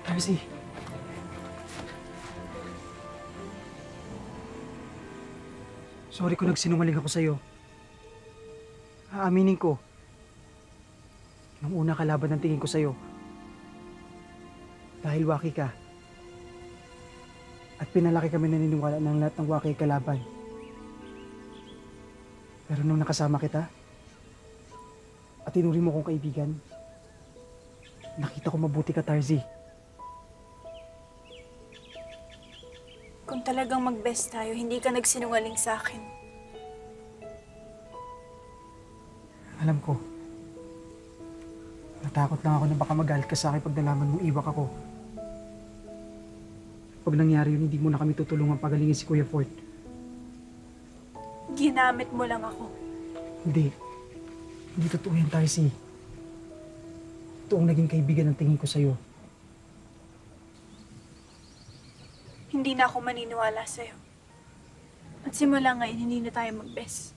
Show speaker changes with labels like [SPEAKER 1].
[SPEAKER 1] Darcy. Sorry kung nagsinungaling ako sa'yo. Aaminin ko. Nung una kalaban ng tingin ko sa'yo. Dahil waki ka. At pinalaki kami naniniwala ng lahat ng waki ay kalaban. Pero nung nakasama kita, at tinuri mo kong kaibigan, nakita ko mabuti ka, Tarzi.
[SPEAKER 2] Kung talagang mag-best tayo, hindi ka nagsinungaling sa akin.
[SPEAKER 1] Alam ko. Natakot lang ako na baka magalit ka sa akin pag nalaman mong iwak ako. Pag nangyari yun, hindi mo na kami tutulungan pagalingin si Kuya Fort.
[SPEAKER 2] Ginamit mo lang ako.
[SPEAKER 1] Hindi. Hindi totoo yan, Tarzi. Toong naging kaibigan ang tingin ko sa'yo.
[SPEAKER 2] Hindi na ako maniniwala sa'yo. At simula ngayon, hindi na tayo mag-best.